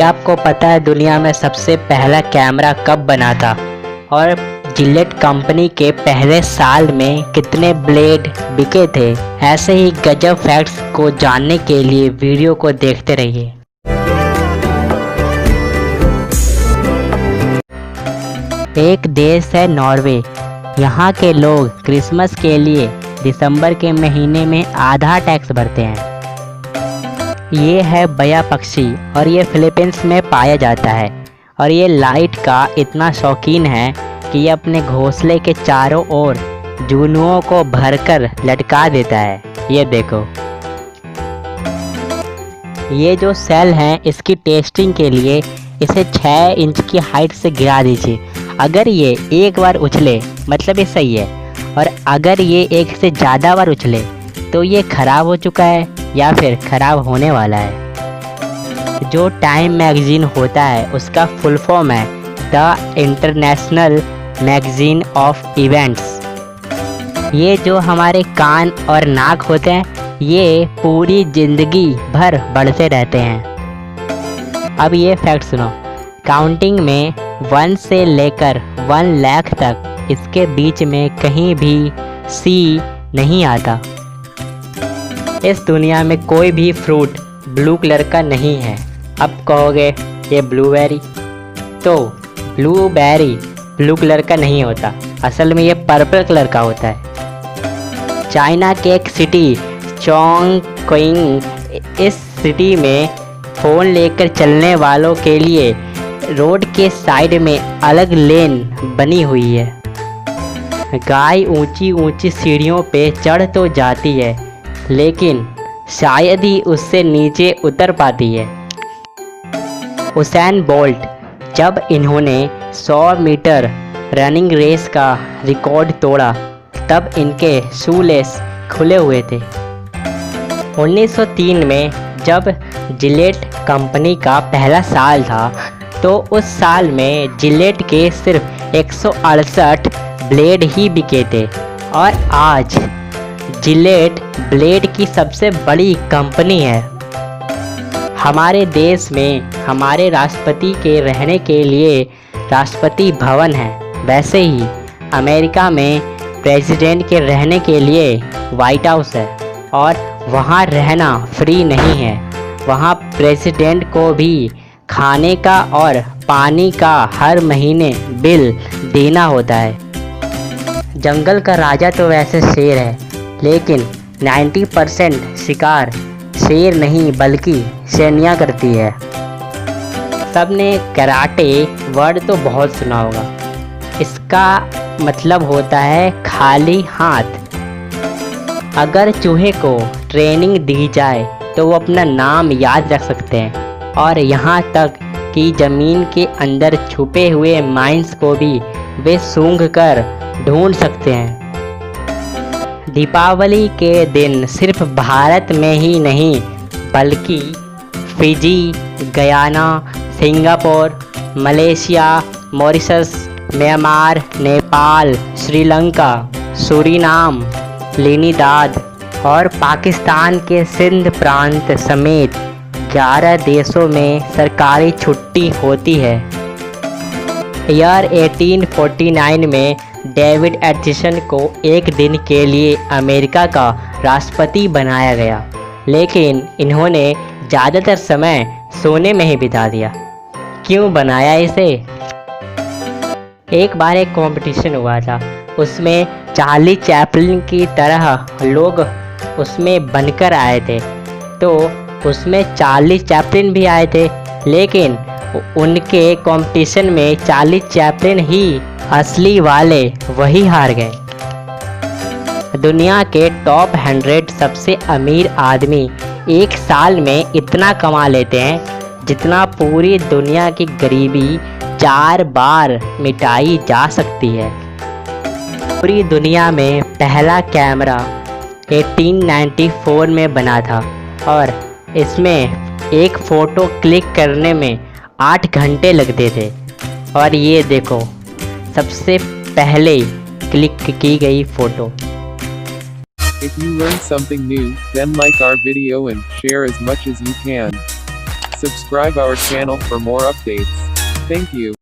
क्या आपको पता है दुनिया में सबसे पहला कैमरा कब बना था और जिलेट कंपनी के पहले साल में कितने ब्लेड बिके थे? ऐसे ही गजब फैक्ट्स को जानने के लिए वीडियो को देखते रहिए। एक देश है नॉर्वे। यहाँ के लोग क्रिसमस के लिए दिसंबर के महीने में आधा टैक्स भरते हैं। ये है बया पक्षी और ये फिलीपींस में पाया जाता है और ये लाइट का इतना शौकीन है कि ये अपने घोंसले के चारों ओर जुनुओं को भरकर लटका देता है। ये देखो, ये जो सेल हैं इसकी टेस्टिंग के लिए इसे 6 इंच की हाइट से गिरा दीजिए। अगर ये एक बार उछले मतलब ये सही है, और अगर ये एक से ज़्यादा बार उछले तो ये ख़राब हो चुका है या फिर ख़राब होने वाला है। जो टाइम मैगज़ीन होता है उसका फुल फॉर्म है the international magazine of events. ये जो हमारे कान और नाक होते हैं ये पूरी ज़िंदगी भर बढ़ते रहते हैं। अब ये फैक्ट सुनो, काउंटिंग में 1 से लेकर 1 लाख तक इसके बीच में कहीं भी सी नहीं आता। इस दुनिया में कोई भी फ्रूट ब्लू कलर का नहीं है। अब कहोगे ये ब्लूबेरी, तो ब्लूबेरी ब्लू कलर का नहीं होता, असल में ये पर्पल कलर का होता है। चाइना के एक सिटी चोंगक्विंग, इस सिटी में फ़ोन लेकर चलने वालों के लिए रोड के साइड में अलग लेन बनी हुई है। गाय ऊंची ऊंची सीढ़ियों पे चढ़ तो जाती है लेकिन शायद ही उससे नीचे उतर पाती है। उसैन बोल्ट, जब इन्होंने 100 मीटर रनिंग रेस का रिकॉर्ड तोड़ा तब इनके शूलेस खुले हुए थे। 1903 में जब जिलेट कंपनी का पहला साल था तो उस साल में जिलेट के सिर्फ 168 ब्लेड ही बिके थे और आज जिलेट ब्लेड की सबसे बड़ी कंपनी है। हमारे देश में हमारे राष्ट्रपति के रहने के लिए राष्ट्रपति भवन है, वैसे ही अमेरिका में प्रेसिडेंट के रहने के लिए वाइट हाउस है और वहाँ रहना फ्री नहीं है। वहाँ प्रेसिडेंट को भी खाने का और पानी का हर महीने बिल देना होता है। जंगल का राजा तो वैसे शेर है, लेकिन 90% शिकार शेर नहीं बल्कि शेरनियाँ करती है। सबने कराटे वर्ड तो बहुत सुना होगा। इसका मतलब होता है खाली हाथ। अगर चूहे को ट्रेनिंग दी जाए तो वो अपना नाम याद रख सकते हैं और यहाँ तक कि ज़मीन के अंदर छुपे हुए माइंस को भी वे सूंघ कर ढूंढ सकते हैं। दीपावली के दिन सिर्फ भारत में ही नहीं बल्कि Fiji, Guyana, Singapore, Malaysia, Mauritius, Myanmar, Nepal, Sri Lanka, Suriname, Trinidad और पाकिस्तान के सिंध प्रांत समेत 11 देशों में सरकारी छुट्टी होती है। ईयर 1849 में डेविड एडिसन को एक दिन के लिए अमेरिका का राष्ट्रपति बनाया गया, लेकिन इन्होंने ज़्यादातर समय सोने में ही बिता दिया। क्यों बनाया इसे? एक बार एक कंपटीशन हुआ था, उसमें चार्ली चैपलिन की तरह लोग उसमें बनकर आए थे, तो उसमें चार्ली चैपलिन भी आए थे, लेकिन उनके कंपटीशन में चार्ली चैपलिन ही असली वाले वही हार गए। दुनिया के टॉप 100 सबसे अमीर आदमी एक साल में इतना कमा लेते हैं जितना पूरी दुनिया की गरीबी 4 बार मिटाई जा सकती है। पूरी दुनिया में पहला कैमरा 1894 में बना था और इसमें एक फ़ोटो क्लिक करने में 8 घंटे लगते थे। और ये देखो, सबसे पहले क्लिक की गई photo. If you learned something new, then like our video and share as much as you can. Subscribe our channel for more updates. Thank you.